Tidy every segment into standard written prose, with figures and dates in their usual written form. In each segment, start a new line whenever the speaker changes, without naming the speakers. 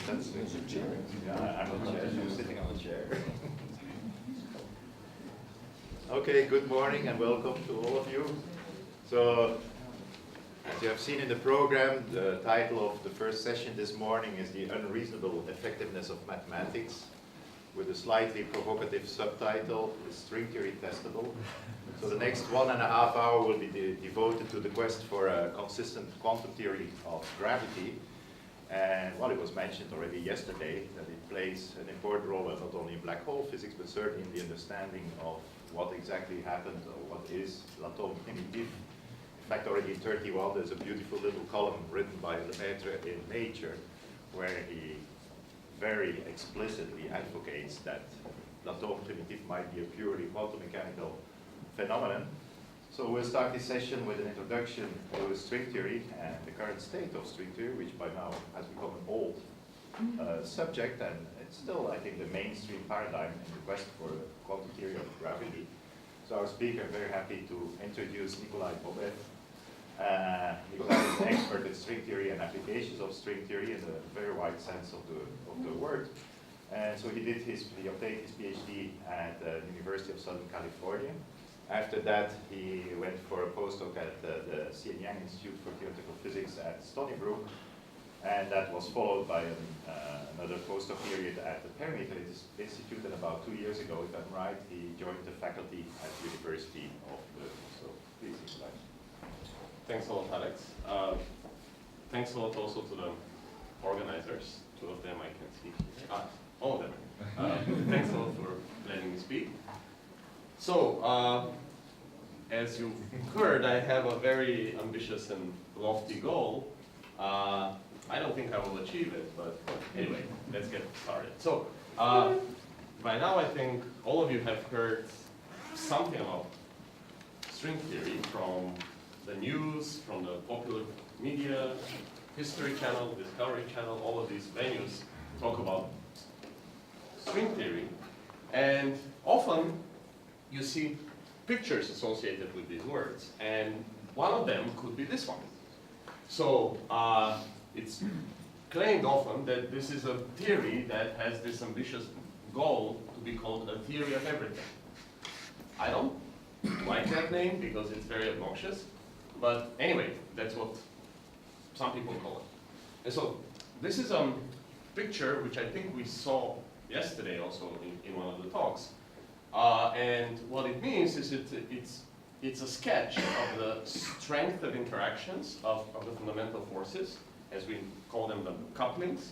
That's the chair. Yeah, I'm on the chair. You're sitting on the chair. Okay, good morning and welcome to all of you. So, as you have seen in the program, the title of the first session this morning is The Unreasonable Effectiveness of Mathematics, with a slightly provocative subtitle, Is String Theory Testable? So the next 1.5 hours will be devoted to the quest for a consistent quantum theory of gravity. And well, it was mentioned already yesterday that it plays an important role not only in black hole physics, but certainly in the understanding of what exactly happened or what is l'atome primitif. In fact, already in 1931, there's a beautiful little column written by Lemaitre in Nature, where he very explicitly advocates that l'atome primitif might be a purely quantum mechanical phenomenon. So we'll start this session with an introduction to string theory and the current state of string theory, which by now has become an old subject, and it's still, I think, the mainstream paradigm in the quest for quantum theory of gravity. So our speaker, I'm very happy to introduce Nikolay Bobev. Nikolay is an expert in string theory and applications of string theory in a very wide sense of the word. And so he obtained his PhD at the University of Southern California. After that, he went for a postdoc at the C.N. Yang Institute for Theoretical Physics at Stony Brook, and that was followed by another postdoc period at the Perimeter Institute, and about 2 years ago, if I'm right, he joined the faculty at the University of Leuven. So please, Nikolay.
Thanks a lot, Alex. Thanks a lot also to the organizers. 2 of them I can see here. All of them. Thanks a lot for letting me speak. So, as you've heard, I have a very ambitious and lofty goal. I don't think I will achieve it, but anyway, let's get started. So, by now I think all of you have heard something about string theory from the news, from the popular media, History Channel, Discovery Channel, all of these venues talk about string theory. And often you see pictures associated with these words, and one of them could be this one. So it's claimed often that this is a theory that has this ambitious goal to be called a theory of everything. I don't like that name because it's very obnoxious, but anyway, that's what some people call it. And so this is a picture which I think we saw yesterday also in one of the talks. And what it means is it's a sketch of the strength of interactions of the fundamental forces, as we call them, the couplings,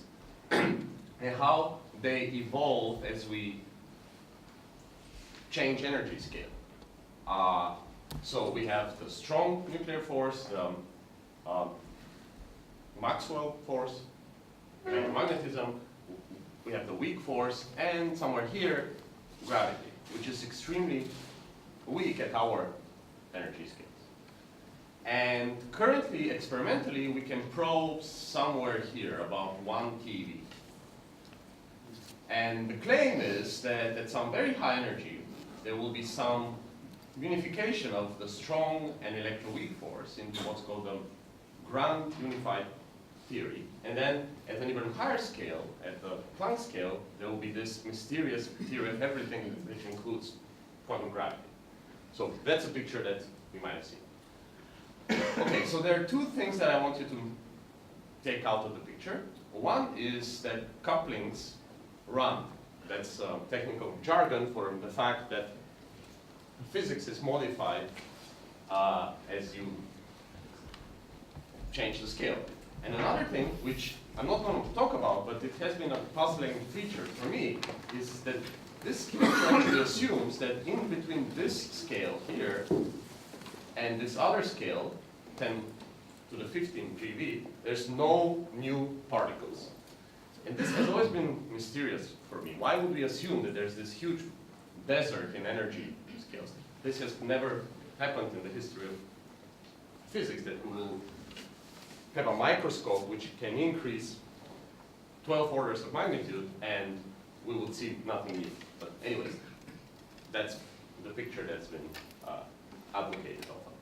and how they evolve as we change energy scale. So we have the strong nuclear force, the Maxwell force, electromagnetism, we have the weak force, and somewhere here, gravity, which is extremely weak at our energy scales. And currently, experimentally, we can probe somewhere here, about 1 keV. And the claim is that at some very high energy, there will be some unification of the strong and electroweak force into what's called the grand unified theory. And then at an even higher scale, at the Planck scale, there will be this mysterious theory of everything which includes quantum gravity. So that's a picture that we might have seen. Okay, so there are 2 things that I want you to take out of the picture. One is that couplings run. That's technical jargon for the fact that physics is modified as you change the scale. And another thing, which I'm not going to talk about, but it has been a puzzling feature for me, is that this picture actually assumes that in between this scale here and this other scale, 10 to the 15 GeV, there's no new particles. And this has always been mysterious for me. Why would we assume that there's this huge desert in energy scales? This has never happened in the history of physics, that we will have a microscope which can increase 12 orders of magnitude and we will see nothing new. But anyways, that's the picture that's been advocated often.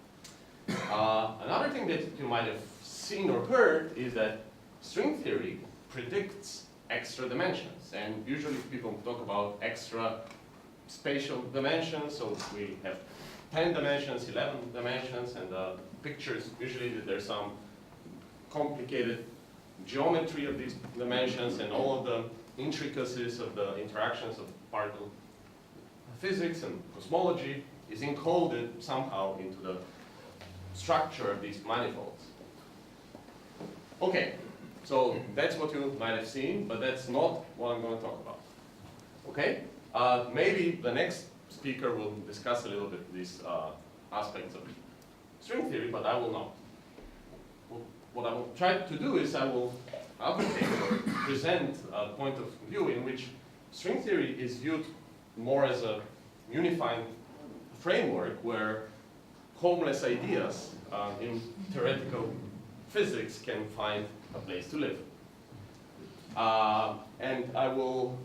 Another thing that you might have seen or heard is that string theory predicts extra dimensions. And usually people talk about extra spatial dimensions. So we have 10 dimensions, 11 dimensions, and the pictures, usually there's some complicated geometry of these dimensions and all of the intricacies of the interactions of particle physics and cosmology is encoded somehow into the structure of these manifolds. Okay, so that's what you might have seen, but that's not what I'm going to talk about. Okay, maybe the next speaker will discuss a little bit these aspects of string theory, but I will not. What I will try to do is I will advocate or present a point of view in which string theory is viewed more as a unifying framework where homeless ideas in theoretical physics can find a place to live. And I will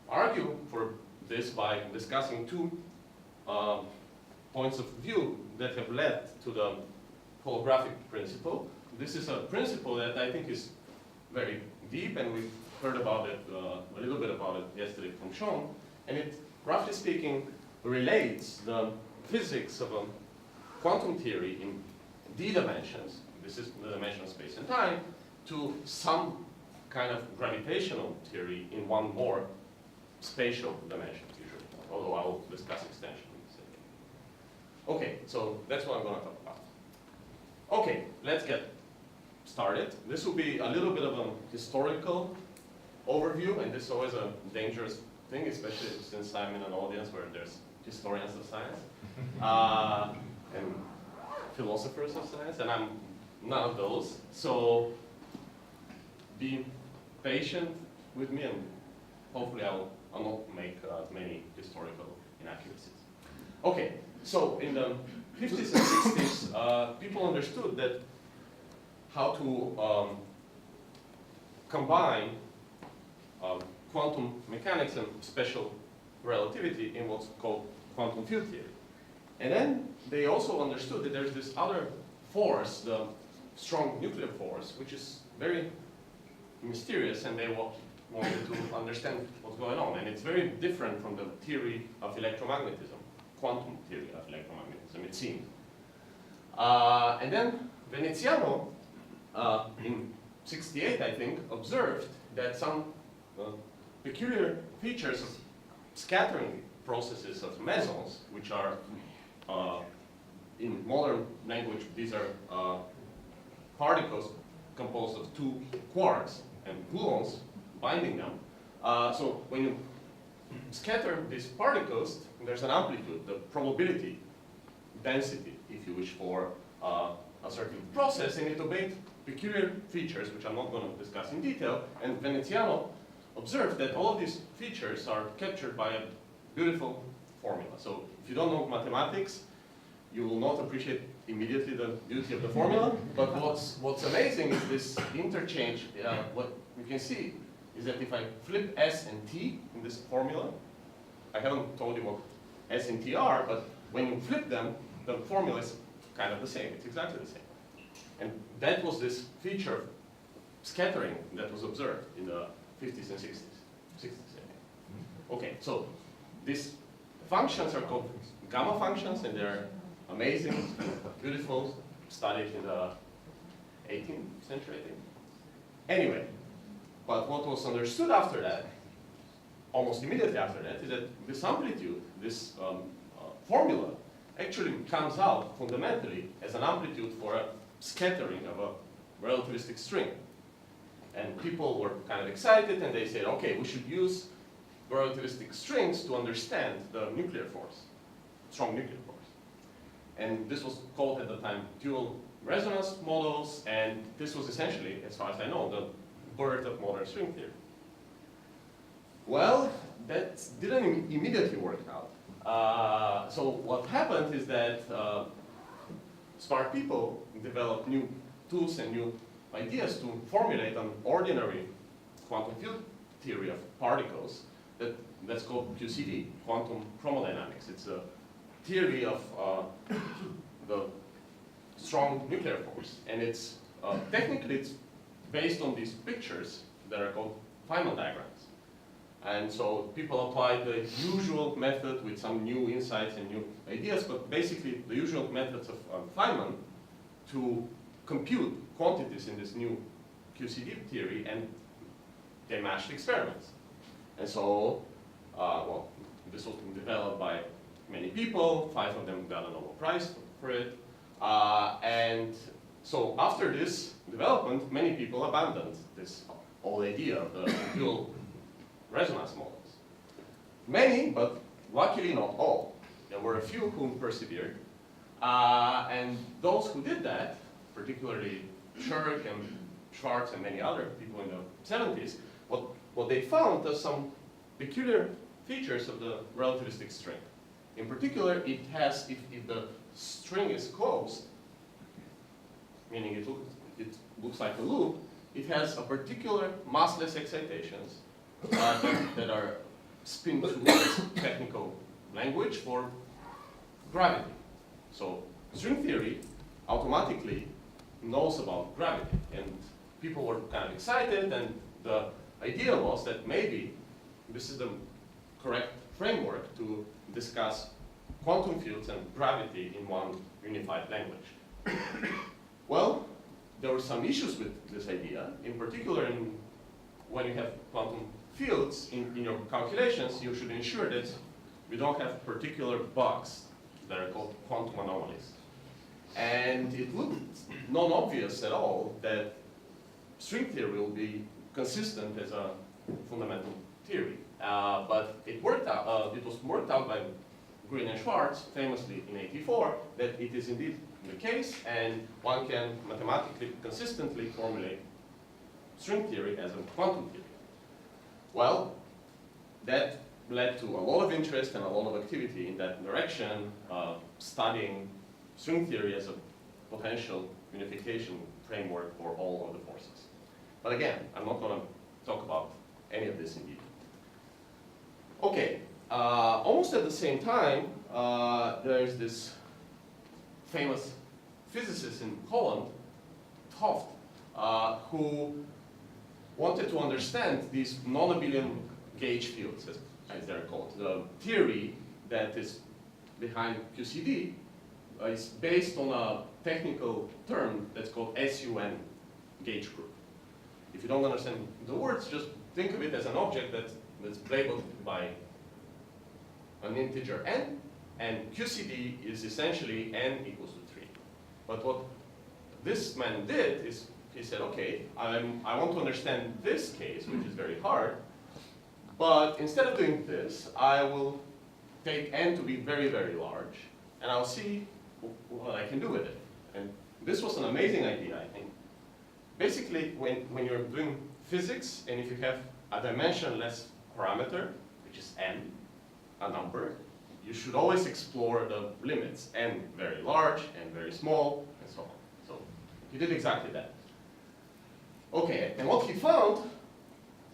argue for this by discussing two points of view that have led to the holographic principle. This is a principle that I think is very deep, and we've heard about it, a little bit about it yesterday from Sean, and it, roughly speaking, relates the physics of a quantum theory in d dimensions, this is the dimension of space and time, to some kind of gravitational theory in one more spatial dimension, usually, although I will discuss extension in a second. Okay, so that's what I'm going to talk about. Okay, let's get started. This will be a little bit of a historical overview, and this is always a dangerous thing, especially since I'm in an audience where there's historians of science and philosophers of science, and I'm none of those. So be patient with me, and hopefully I'll not make many historical inaccuracies. Okay, so in the 50s and 60s, people understood that how to combine quantum mechanics and special relativity in what's called quantum field theory. And then they also understood that there's this other force, the strong nuclear force, which is very mysterious, and they wanted to understand what's going on. And it's very different from the theory of electromagnetism, quantum theory of electromagnetism, it seemed. And then Veneziano, in '68, I think, observed that some peculiar features of scattering processes of mesons, which are, in modern language, these are particles composed of two quarks and gluons binding them. So when you scatter these particles, there's an amplitude, the probability density, if you wish, for a certain process, and it obeyed peculiar features, which I'm not going to discuss in detail. And Veneziano observed that all of these features are captured by a beautiful formula. So if you don't know mathematics, you will not appreciate immediately the beauty of the formula. But what's amazing is this interchange. What you can see is that if I flip S and T in this formula, I haven't told you what S and T are, but when you flip them, the formula is kind of the same. It's exactly the same. And that was this feature of scattering that was observed in the 50s and 60s. Okay, so these functions are called gamma functions, and they're amazing, beautiful, studied in the 18th century, I think. Anyway, but what was understood after that, almost immediately after that, is that this amplitude, this formula, actually comes out fundamentally as an amplitude for a scattering of a relativistic string. And people were kind of excited, and they said, okay, we should use relativistic strings to understand the nuclear force, strong nuclear force. And this was called at the time dual resonance models, and this was essentially, as far as I know, the birth of modern string theory. Well, that didn't immediately work out. So what happened is that smart people developed new tools and new ideas to formulate an ordinary quantum field theory of particles that's called QCD, quantum chromodynamics. It's a theory of the strong nuclear force. And it's technically it's based on these pictures that are called Feynman diagrams. And so people applied the usual method with some new insights and new ideas, but basically the usual methods of Feynman to compute quantities in this new QCD theory, and they matched experiments. And so, well, this was developed by many people. 5 of them got a Nobel Prize for it. And so after this development, many people abandoned this whole idea of the dual resonance models. Many, but luckily not all. There were a few who persevered. And those who did that, particularly Shirk and Schwartz and many other people in the 70s, what they found are some peculiar features of the relativistic string. In particular, it has, if the string is closed, meaning it looks like a loop, it has a particular massless excitations that are spin 2 technical language for gravity. So string theory automatically knows about gravity, and people were kind of excited, and the idea was that maybe this is the correct framework to discuss quantum fields and gravity in one unified language. Well, there were some issues with this idea. In particular, when you have quantum fields in your calculations, you should ensure that you don't have particular bugs that are called quantum anomalies. And it looked non-obvious at all that string theory will be consistent as a fundamental theory. But it worked out. It was worked out by Green and Schwartz, famously in '84, that it is indeed the case, and one can mathematically consistently formulate string theory as a quantum theory. Well, that led to a lot of interest and a lot of activity in that direction, studying string theory as a potential unification framework for all of the forces. But again, I'm not going to talk about any of this in detail. Okay, almost at the same time, there's this famous physicist in Holland, Toft, who wanted to understand these non-abelian gauge fields, as they're called. The theory that is behind QCD is based on a technical term that's called SUN gauge group. If you don't understand the words, just think of it as an object that's labeled by an integer n, and QCD is essentially n equals to 3. But what this man did is he said, okay, I want to understand this case, which is very hard, but instead of doing this, I will take n to be very, very large, and I'll see what I can do with it. And this was an amazing idea, I think. Basically, when you're doing physics, and if you have a dimensionless parameter, which is n, a number, you should always explore the limits, n very large, n very small, and so on. So he did exactly that. Okay, and what he found,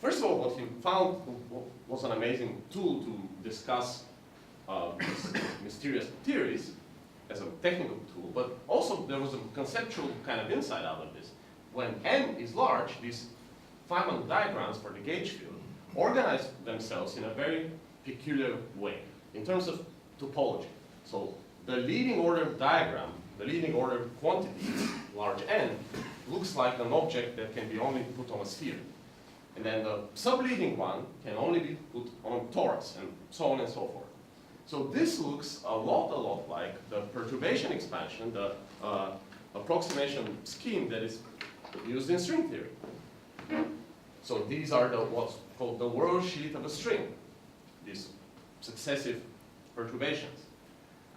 first of all, what he found was an amazing tool to discuss these mysterious theories as a technical tool, but also there was a conceptual kind of insight out of this. When n is large, these Feynman diagrams for the gauge field organize themselves in a very peculiar way in terms of topology. So the leading order diagram, the leading order quantity, large n, looks like an object that can be only put on a sphere. And then the subleading one can only be put on a torus, and so on and so forth. So this looks a lot like the perturbation expansion, the approximation scheme that is used in string theory. So these are what's called the world sheet of a string, these successive perturbations.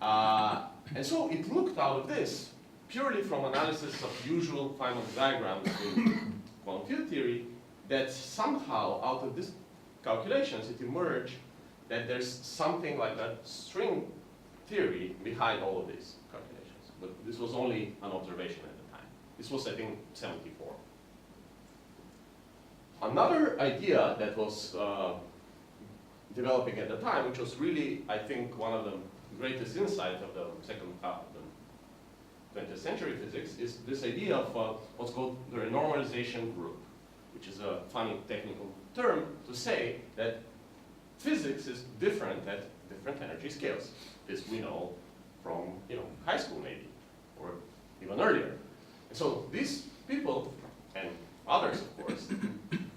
And so it looked out of this, purely from analysis of usual Feynman diagrams in quantum field theory, that somehow out of these calculations it emerged that there's something like a string theory behind all of these calculations. But this was only an observation at the time. This was, I think, 74. Another idea that was developing at the time, which was really, I think, one of the greatest insights of the second half of 20th century physics is this idea of what's called the Renormalization Group, which is a funny technical term to say that physics is different at different energy scales. This we know from high school maybe, or even earlier. And so these people, and others of course,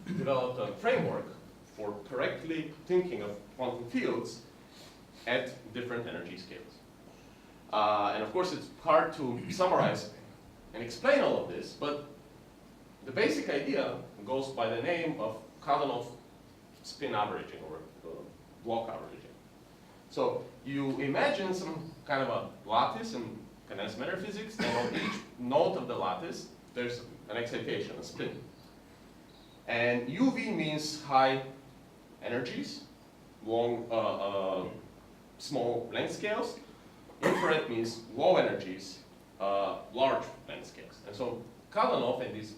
developed a framework for correctly thinking of quantum fields at different energy scales. And of course it's hard to summarize and explain all of this, but the basic idea goes by the name of Kadanoff spin averaging, or block averaging. So you imagine some kind of a lattice in condensed matter physics, and on each node of the lattice there's an excitation, a spin. And UV means high energies, long, small length scales. Infrared means low energies, large length scales. And so Kadanoff and these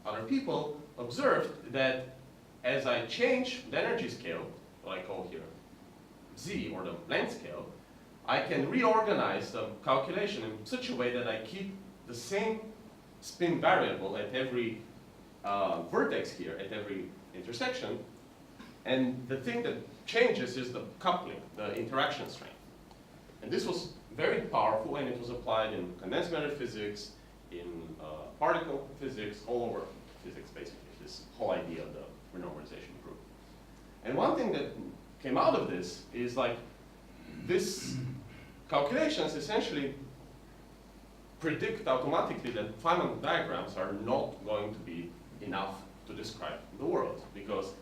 other people observed that as I change the energy scale, what I call here Z, or the length scale, I can reorganize the calculation in such a way that I keep the same spin variable at every vertex here, at every intersection. And the thing that changes is the coupling, the interaction strength. And this was very powerful, and it was applied in condensed matter physics, in particle physics, all over physics basically, this whole idea of the renormalization group. And one thing that came out of this is like, this calculations essentially predict automatically that Feynman diagrams are not going to be enough to describe the world, because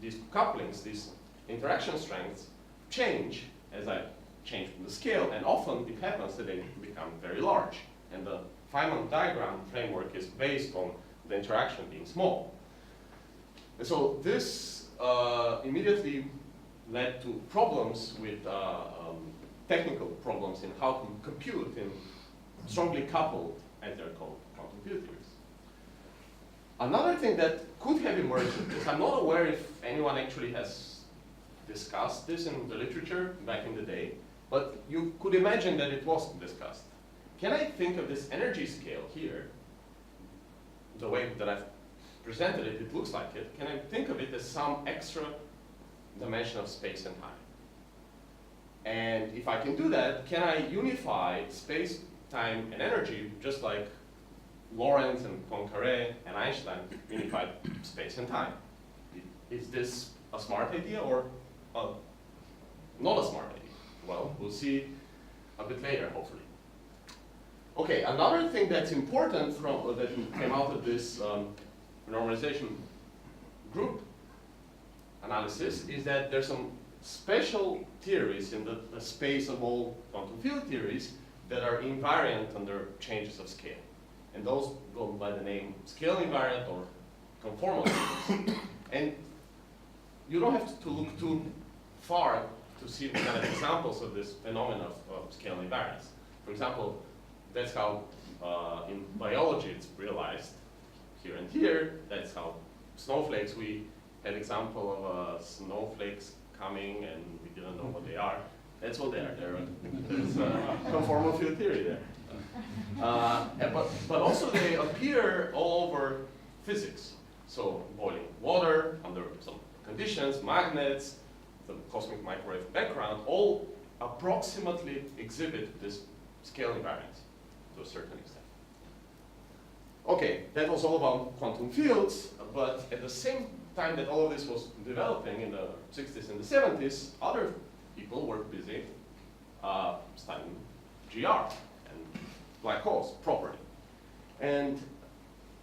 these couplings, these interaction strengths change as I change the scale, and often it happens that they become very large. And the Feynman diagram framework is based on the interaction being small. And so this immediately led to problems with technical problems in how to compute in strongly coupled, as they're called, quantum field theories. Another thing that could have emerged is, I'm not aware if anyone actually has discussed this in the literature back in the day, but you could imagine that it was discussed. Can I think of this energy scale here, the way that I've presented it, it looks like it, can I think of it as some extra dimension of space and time? And if I can do that, can I unify space, time, and energy, just like Lorentz and Poincaré and Einstein unified space and time? Is this a smart idea or not a smart idea? Well, we'll see a bit later, hopefully. Okay, another thing that's important from that came out of this normalization group analysis is that there's some special theories in the space of all quantum field theories that are invariant under changes of scale. And those go by the name scale invariant or conformal theories. And you don't have to look too far to see the kind of examples of this phenomenon of scale invariance. For example, that's how in biology it's realized here and here. That's how snowflakes, we had example of snowflakes coming and we didn't know what they are. That's what they are. There's a conformal field theory there. But also they appear all over physics. So boiling water under some conditions, magnets, the cosmic microwave background, all approximately exhibit this scale invariance to a certain extent. Okay, that was all about quantum fields, but at the same time that all of this was developing in the 60s and the 70s, other people were busy studying GR and black holes properly. And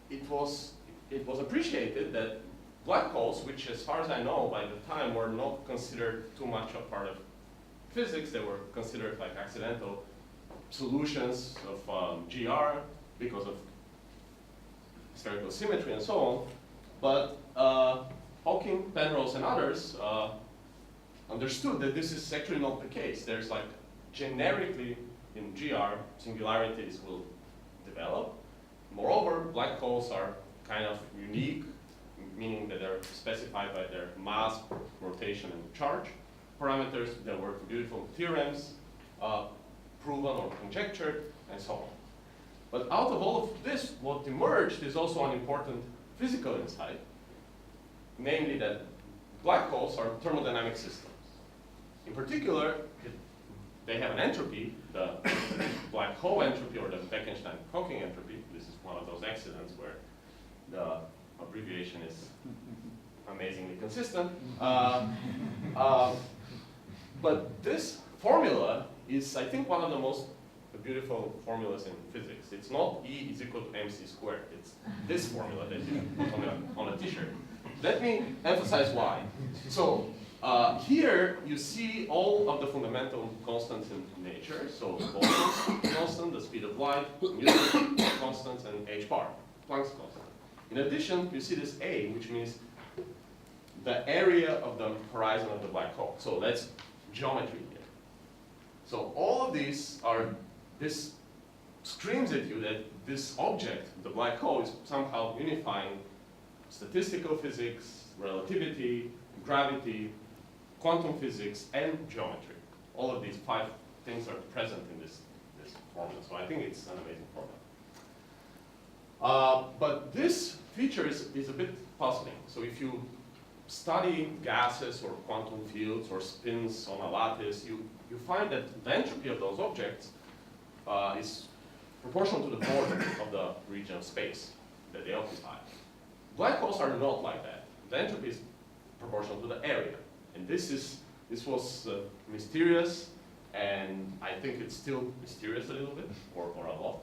it was appreciated that black holes, which as far as I know by the time were not considered too much a part of physics, they were considered like accidental solutions of GR because of spherical symmetry and so on. But Hawking, Penrose, and others understood that this is actually not the case. There's like generically in GR, singularities will develop. Moreover, black holes are kind of unique, meaning that they're specified by their mass, rotation, and charge parameters. There were beautiful theorems proven or conjectured, and so on. But out of all of this, what emerged is also an important physical insight, namely that black holes are thermodynamic systems. In particular, they have an entropy, the black hole entropy or the Bekenstein-Hawking entropy. This is one of those accidents where the abbreviation is amazingly consistent. But this formula is, I think, one of the most beautiful formulas in physics. It's not E is equal to mc squared. It's this formula that you put on a t-shirt. Let me emphasize why. So here you see all of the fundamental constants in nature. So Boltzmann's constant, the speed of light, Newton's constants, and h bar, Planck's constant. In addition, you see this A, which means the area of the horizon of the black hole. So that's geometry here. So all of these are, this screams at you that this object, the black hole, is somehow unifying statistical physics, relativity, gravity, quantum physics, and geometry. All of these 5 things are present in this formula. So I think it's an amazing formula. But this feature is a bit puzzling. So if you study gases or quantum fields or spins on a lattice, you find that the entropy of those objects is proportional to the border of the region of space that they occupy. Black holes are not like that. The entropy is proportional to the area. And this was mysterious, and I think it's still mysterious a little bit, or a lot.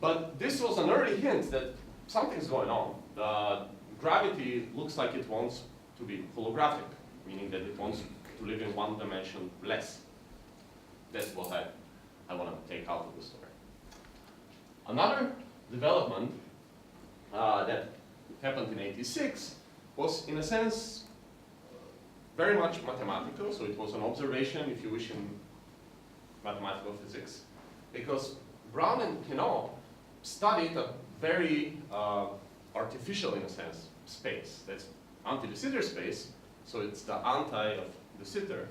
But this was an early hint that something's going on. The gravity looks like it wants to be holographic, meaning that it wants to live in one dimension less. That's what I want to take out of the story. Another development that happened in '86 was, in a sense, very much mathematical. So it was an observation, if you wish, in mathematical physics, because Brown and Queneau studied a very artificial, in a sense, space. That's anti-de Sitter space, so it's the anti of de Sitter,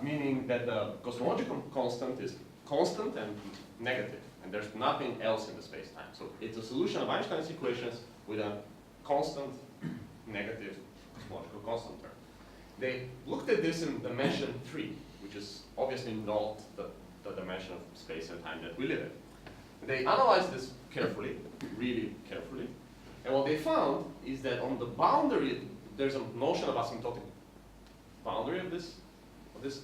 meaning that the cosmological constant is constant and negative, and there's nothing else in the space-time. So it's a solution of Einstein's equations with a constant negative cosmological constant term. They looked at this in dimension 3, which is obviously not the dimension of space and time that we live in. They analyzed this carefully, really carefully, and what they found is that on the boundary, there's a notion of asymptotic boundary of this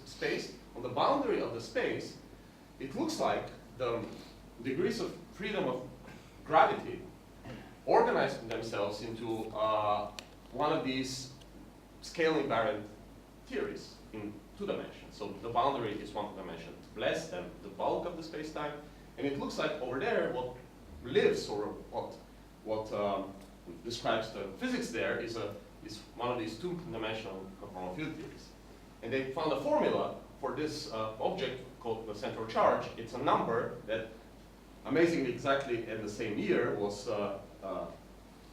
space. On the boundary of the space, it looks like the degrees of freedom of gravity organize themselves into one of these scale invariant theories in 2 dimensions. So the boundary is 1 dimension less than the bulk of the space-time, and it looks like over there what lives, or what describes the physics there is one of these 2-dimensional conformal field theories. And they found a formula for this object called the central charge. It's a number that, amazingly, exactly in the same year was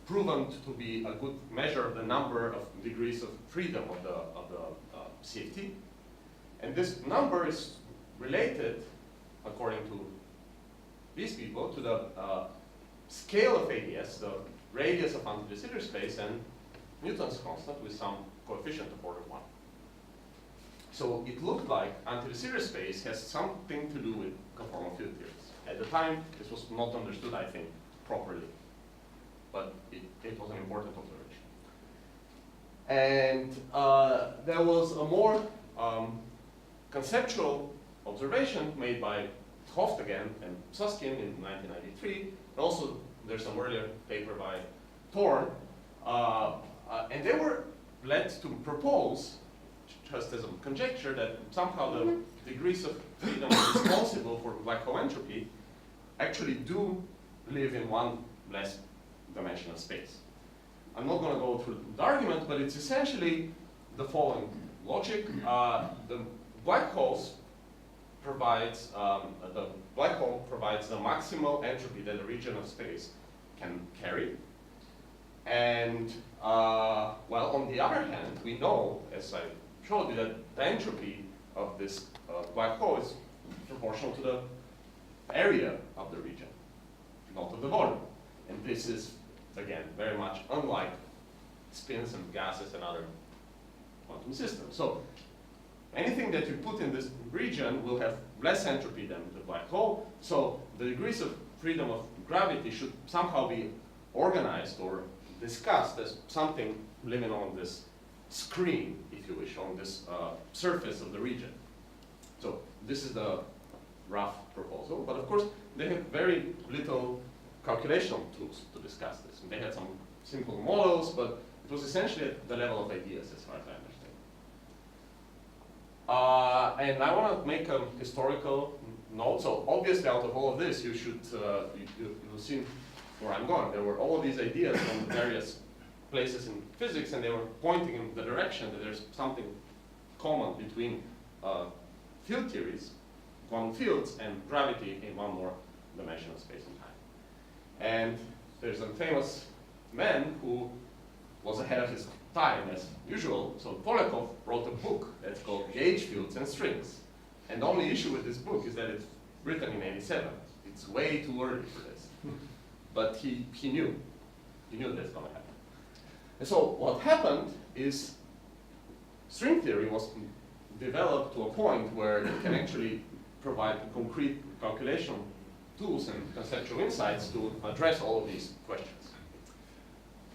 proven to be a good measure of the number of degrees of freedom of the CFT. And this number is related, according to these people, to the scale of ADS, the radius of anti-de Sitter space, and Newton's constant with some coefficient of order 1. So it looked like anti-de Sitter space has something to do with conformal field theories. At the time, this was not understood, I think, properly, but it was an important observation. And there was a more conceptual observation made by Hoft again and Susskind in 1993. And also, there's some earlier paper by Thorne. And they were led to propose, just as a conjecture, that somehow the degrees of freedom responsible for black hole entropy actually do live in 1 less dimensional space. I'm not going to go through the argument, but it's essentially the following logic. The black holes provides the maximal entropy that a region of space can carry. And well, on the other hand, we know, as I showed you, that the entropy of this black hole is to the area of the region, not of the volume. And this is, again, very much unlike spins and gases and other quantum systems. So anything that you put in this region will have less entropy than the black hole. So the degrees of freedom of gravity should somehow be organized or discussed as something living on this screen, if you wish, on this surface of the region. So this is the rough proposal, but of course they have very little calculational tools to discuss this. And they had some simple models, but it was essentially at the level of ideas as far as I understand. And I want to make a historical note. So obviously out of all of this, you should, you'll see where I'm going. There were all of these ideas from various places in physics, and they were pointing in the direction that there's something common between field theories, quantum fields, and gravity in one more dimension of space and time. And there's a famous man who was ahead of his time, as usual. So Polakov wrote a book that's called Gauge Fields and Strings. And the only issue with this book is that it's written in '87. It's way too early for this. But he knew that's going to happen. And so what happened is string theory was developed to a point where it can actually provide concrete calculation tools and conceptual insights to address all of these questions.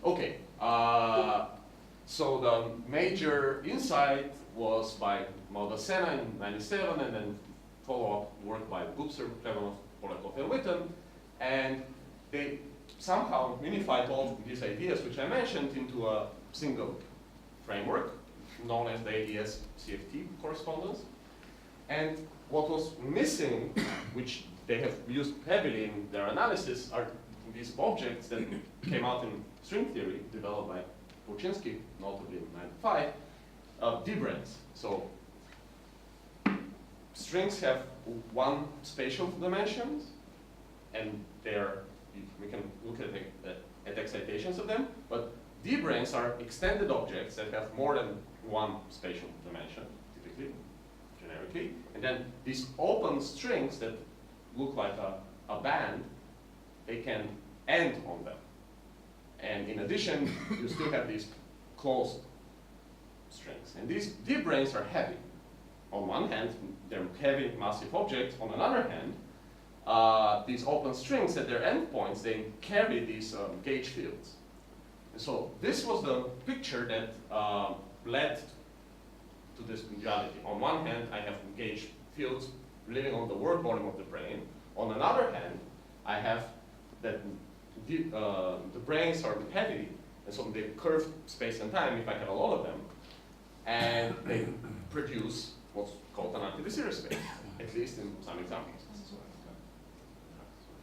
Okay, so the major insight was by Maldacena in '97, and then follow-up work by Butzer, Klebanov, Polakov, and Witten. And they somehow unified all these ideas, which I mentioned, into a single framework, known as the ADS-CFT correspondence. And what was missing, which they have used heavily in their analysis, are these objects that came out in string theory, developed by Polchinski, notably in '95, D-branes. So strings have one spatial dimension, and we can look at excitations of them, but D-branes are extended objects that have more than one spatial dimension, typically, generically, and then these open strings that look like a band, they can end on them. And in addition, you still have these closed strings. And these D-branes are heavy. On one hand, they're heavy, massive objects. On another hand, these open strings at their endpoints, they carry these gauge fields. And so this was the picture that led to this duality. On one hand, I have gauge fields living on the world volume of the brain. On another hand, I have that the branes are heavy, and so they curve space and time if I have a lot of them, and they produce what's called an anti-de Sitter space, at least in some examples.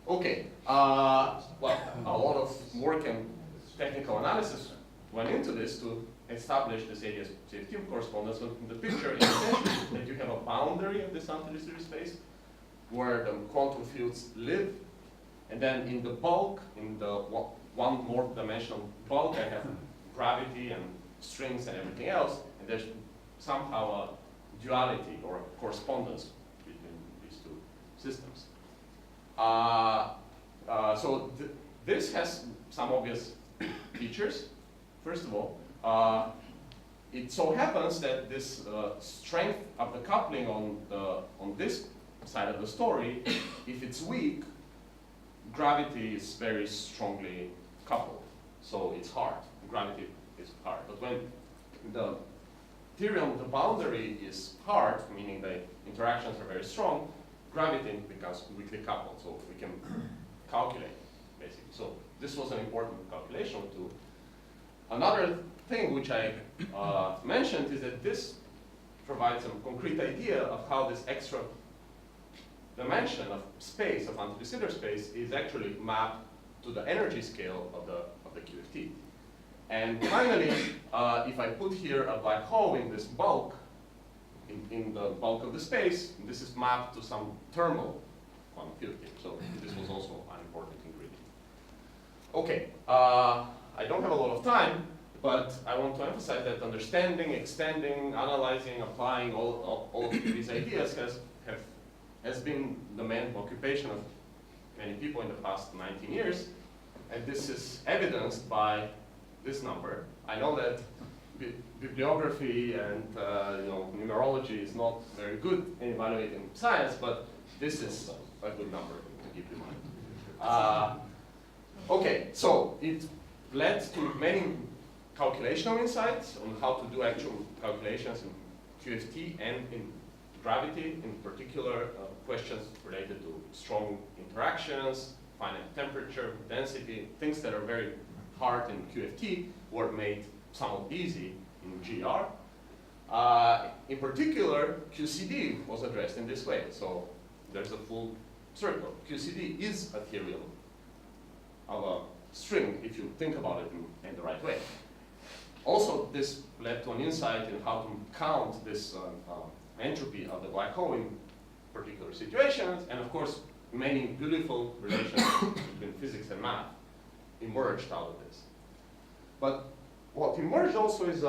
Okay, well, a lot of work and technical analysis went into this to establish this ADS-CFT correspondence. And the picture is essentially that you have a boundary of this anti-de Sitter space where the quantum fields live, and then in the bulk, in the one more dimensional bulk, I have gravity and strings and everything else, and there's somehow a duality or a correspondence between these two systems. This has some obvious features. First of all, it so happens that this strength of the coupling on this side of the story, if it's weak, gravity is very strongly coupled. So it's hard. Gravity is hard. But when the theory on the boundary is hard, meaning the interactions are very strong, gravity becomes weakly coupled. So we can calculate, basically. So this was an important calculation tool. Another thing which I mentioned is that this provides a concrete idea of how this extra dimension of space, of anti-de Sitter space, is actually mapped to the energy scale of the QFT. And finally, if I put here a black hole in this bulk, in the bulk of the space, this is mapped to some thermal quantum field theory. So this was also an important ingredient. Okay, I don't have a lot of time, but I want to emphasize that understanding, extending, analyzing, applying all of these ideas has been the main occupation of many people in the past 19 years, and this is evidenced by this number. I know that bibliography and numerology is not very good in evaluating science, but this is a good number to keep in mind. Okay, so it led to many calculational insights on how to do actual calculations in QFT and in gravity, in particular questions related to strong interactions, finite temperature, density, things that are very hard in QFT were made somewhat easy in GR. In particular, QCD was addressed in this way. So there's a full circle. QCD is a theorem of a string if you think about it in the right way. Also, this led to an insight in how to count this entropy of the black hole in particular situations, and of course, many beautiful relations between physics and math emerged out of this. But what emerged also is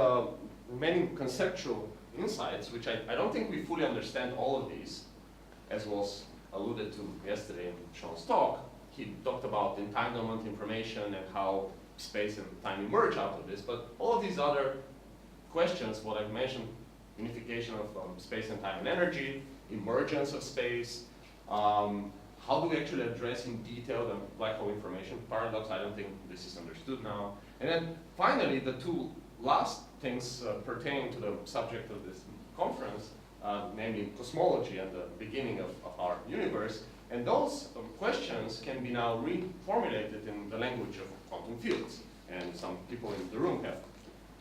many conceptual insights, which I don't think we fully understand all of these, as was alluded to yesterday in Sean's talk. He talked about entanglement information and how space and time emerge out of this, but all of these other questions, what I've mentioned, unification of space and time and energy, emergence of space, how do we actually address in detail the black hole information paradox? I don't think this is understood now. And then finally, the two last things pertaining to the subject of this conference, namely cosmology and the beginning of our universe. And those questions can be now reformulated in the language of quantum fields. And some people in the room have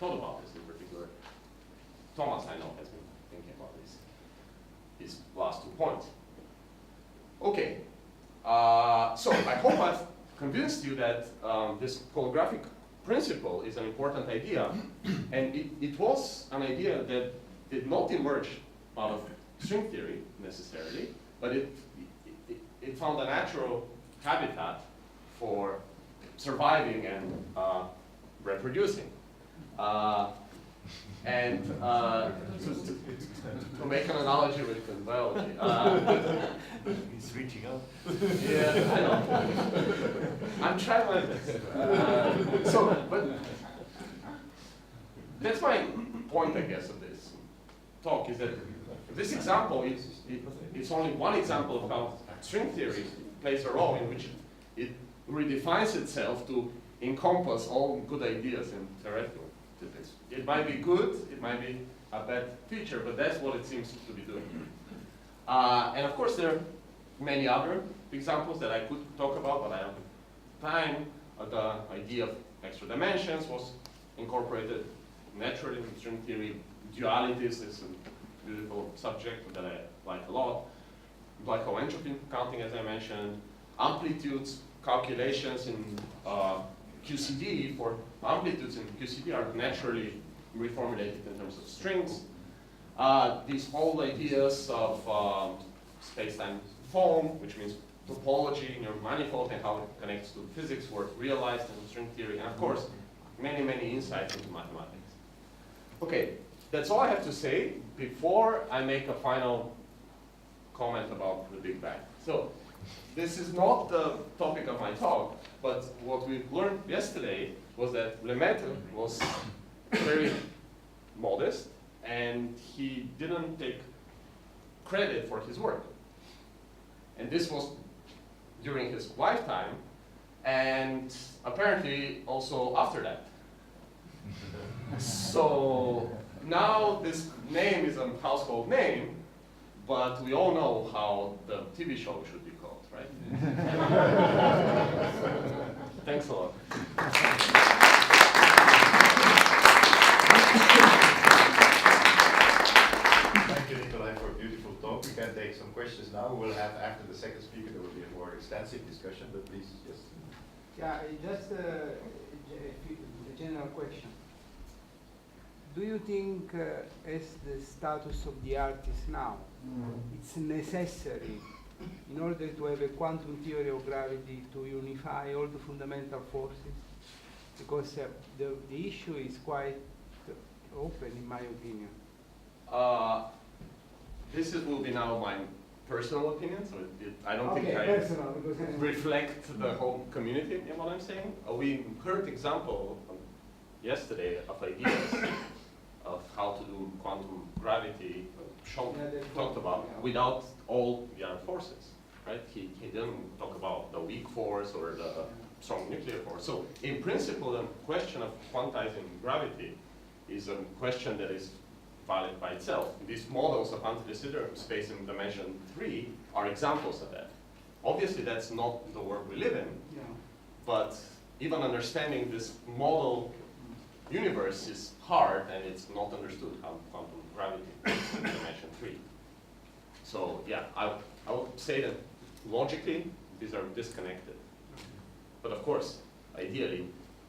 thought about this in particular. Thomas, I know, has been thinking about these last 2 points. Okay, so I hope I've convinced you that this holographic principle is an important idea, and it was an idea that did not emerge out of string theory necessarily, but it found a natural habitat for surviving and reproducing. And to make an analogy with biology.
He's reaching out.
Yeah, I know. I'm trying my best. But that's my point, I guess, of this talk, is that this example it's only one example of how string theory plays a role in which it redefines itself to encompass all good ideas in theoretical physics. It might be good, it might be a bad feature, but that's what it seems to be doing. And of course, there are many other examples that I could talk about, but I don't have time. The idea of extra dimensions was incorporated naturally in string theory. Dualities is a beautiful subject that I like a lot. Black hole entropy counting, as I mentioned. Amplitudes, calculations in QCD for amplitudes in QCD are naturally reformulated in terms of strings. These whole ideas of space-time foam, which means topology in your manifold and how it connects to physics, were realized in string theory, and of course, many, many insights into mathematics. Okay, that's all I have to say before I make a final comment about the Big Bang. So, this is not the topic of my talk, but what we learned yesterday was that Lemaitre was very modest, and he didn't take credit for his work. And this was during his lifetime, and apparently also after that. So now this name is a household name, but we all know how the TV show should be called, right? Thanks a lot.
Thank you, Nikolay, for a beautiful talk. We can take some questions now. We'll have, after the second speaker, there will be a more extensive discussion, but please, yes.
Yeah, just a general question. Do you think, as the status of the art is now, it's necessary in order to have a quantum theory of gravity to unify all the fundamental forces? Because the issue is quite open, in my opinion.
This will be now my personal opinion, so I don't think I reflect the whole community in what I'm saying. We heard example yesterday of ideas of how to do quantum gravity, Sean talked about, without all the other forces, right? He didn't talk about the weak force or the strong nuclear force. So in principle, the question of quantizing gravity is a question that is valid by itself. These models of anti-de space in dimension 3 are examples of that. Obviously, that's not the world we live in, but even understanding this model universe is hard, and it's not understood how quantum gravity is in dimension 3. So yeah, I would say that logically, these are disconnected. But of course, ideally,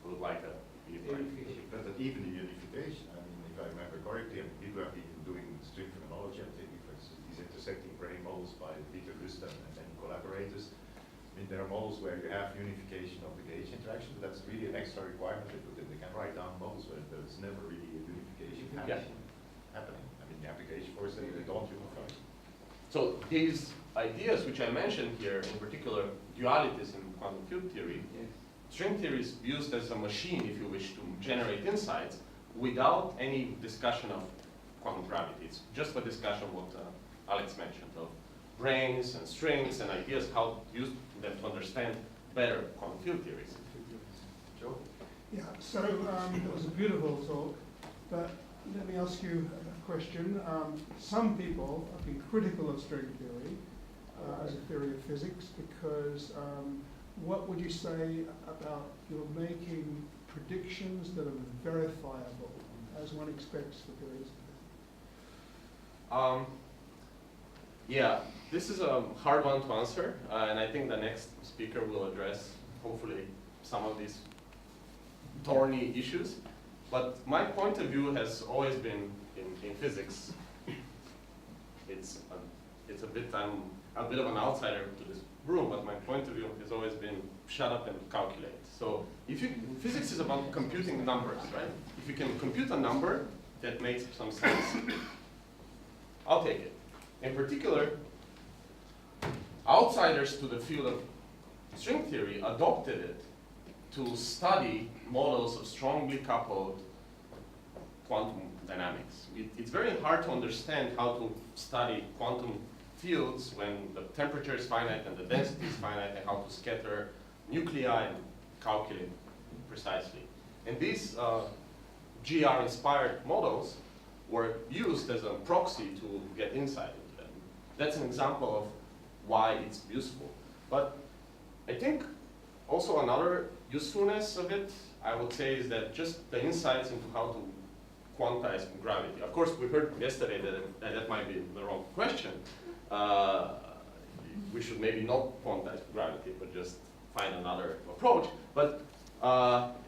we would like a unification.
But even the unification, I mean, if I remember correctly, people have been doing string phenomenology, I'm thinking, for instance, these intersecting brane models by Peter Gustav and many collaborators. I mean, there are models where you have unification of the gauge interaction, but that's really an extra requirement they put in. They can write down models where there's never really a unification happening. I mean, the application force that they don't unify.
So these ideas which I mentioned here, in particular, dualities in quantum field theory, string theory is used as a machine, if you wish, to generate insights without any discussion of quantum gravity. It's just a discussion what Alex mentioned of branes and strings and ideas, how to use them to understand better quantum field theories. Joe?
Yeah, so it was a beautiful talk, but let me ask you a question. Some people have been critical of string theory as a theory of physics because what would you say about you're making predictions that are verifiable as one expects for theories of physics?
Yeah, this is a hard one to answer, and I think the next speaker will address, hopefully, some of these thorny issues. But my point of view has always been in physics. It's a bit, I'm a bit of an outsider to this room, but my point of view has always been shut up and calculate. So physics is about computing numbers, right? If you can compute a number that makes some sense, I'll take it. In particular, outsiders to the field of string theory adopted it to study models of strongly coupled quantum dynamics. It's very hard to understand how to study quantum fields when the temperature is finite and the density is finite, and how to scatter nuclei and calculate precisely. And these GR-inspired models were used as a proxy to get insight into them. That's an example of why it's useful. But I think also another usefulness of it, I would say, is that just the insights into how to quantize gravity. Of course, we heard yesterday that might be the wrong question. We should maybe not quantize gravity, but just find another approach. But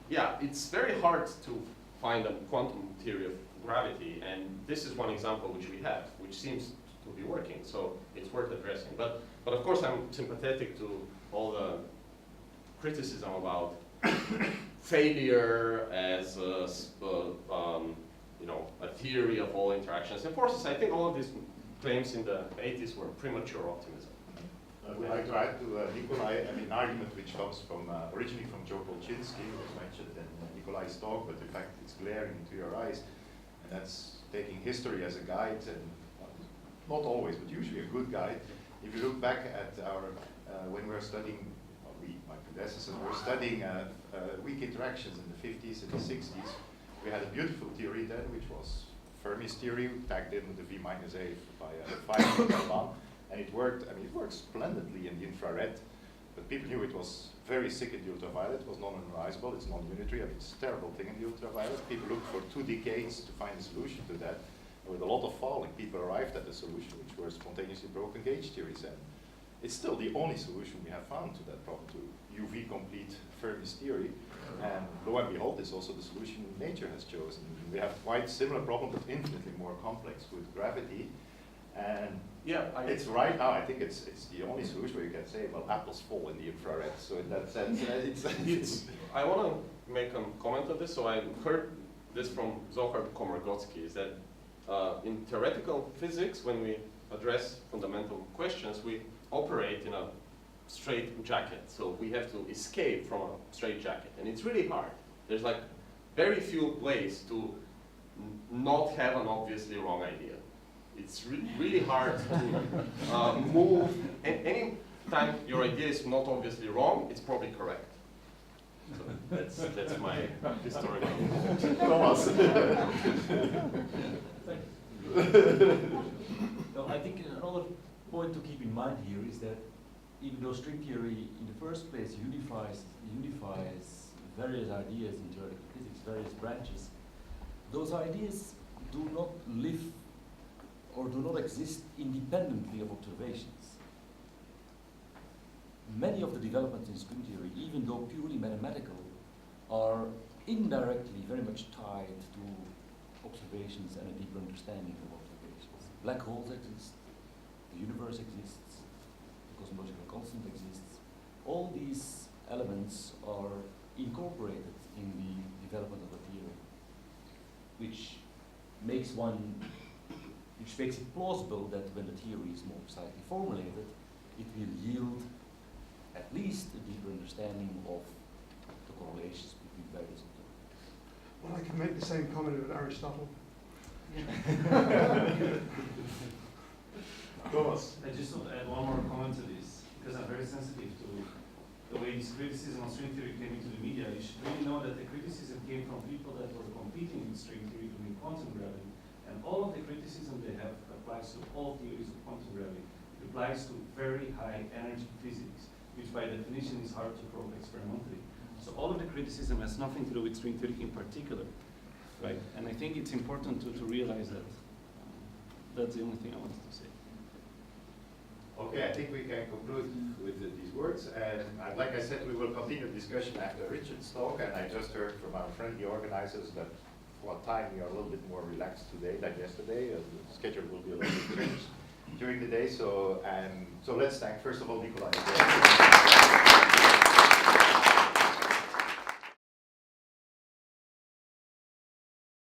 yeah, it's very hard to find a quantum theory of gravity, and this is one example which we have, which seems to be working, so it's worth addressing. But of course, I'm sympathetic to all the criticism about failure as a theory of all interactions and forces. I think all of these claims in the 80s were premature optimism.
I would like to add to Nikolay, an argument which comes from originally from Joe Polchinski, who was mentioned in Nikolay's talk, but in fact it's glaring into your eyes, and that's taking history as a guide, and not always, but usually a good guide. If you look back at our, when we were studying, my predecessors were studying weak interactions in the 50s and the 60s, we had a beautiful theory then, which was Fermi's theory, tagged in with the V minus A by a 5 and it worked. It works splendidly in the infrared, but people knew it was very sick in the ultraviolet. It was non-analyzable, it's non-unitary, it's a terrible thing in the ultraviolet. People looked for 2 decades to find a solution to that. And with a lot of falling, people arrived at a solution which were spontaneously broken gauge theories. And it's still the only solution we have found to that problem, to UV complete Fermi's theory. And lo and behold, it's also the solution nature has chosen. We have quite similar problem, but infinitely more complex with gravity. And
yeah,
it's right now, I think it's the only solution where you can say, well, apples fall in the infrared. So in that sense,
I want to make a comment on this. So I heard this from Zohar Komarovsky, is that in theoretical physics, when we address fundamental questions, we operate in a straight jacket. So we have to escape from a straight jacket. And it's really hard. There's like very few ways to not have an obviously wrong idea. It's really hard to move. Any time your idea is not obviously wrong, it's probably correct. So that's my historical.
Thomas.
No, I think another point to keep in mind here is that even though string theory in the first place unifies various ideas in theoretical physics, various branches, those ideas do not live or do not exist independently of observations. Many of the developments in string theory, even though purely mathematical, are indirectly very much tied to observations and a deeper understanding of observations. Black holes exist, the universe exists, the cosmological constant exists. All these elements are incorporated in the development of a theory, which makes it plausible that when the theory is more precisely formulated, it will yield at least a deeper understanding of the correlations between various observations.
Well, I can make the same comment about Aristotle.
Thomas.
I just want to add one more comment to this, because I'm very sensitive to the way this criticism of string theory came into the media. You should really know that the criticism came from people that were competing with string theory doing quantum gravity. And all of the criticism they have applies to all theories of quantum gravity. It applies to very high energy physics, which by definition is hard to prove experimentally. So all of the criticism has nothing to do with string theory in particular, right? And I think it's important to realize that. That's the only thing I wanted to say.
Okay, I think we can conclude with these words. And like I said, we will continue the discussion after Richard's talk. And I just heard from our friendly organizers that for a time we are a little bit more relaxed today than yesterday. The schedule will be a little bit changed during the day. So let's thank, first of all, Nikolay.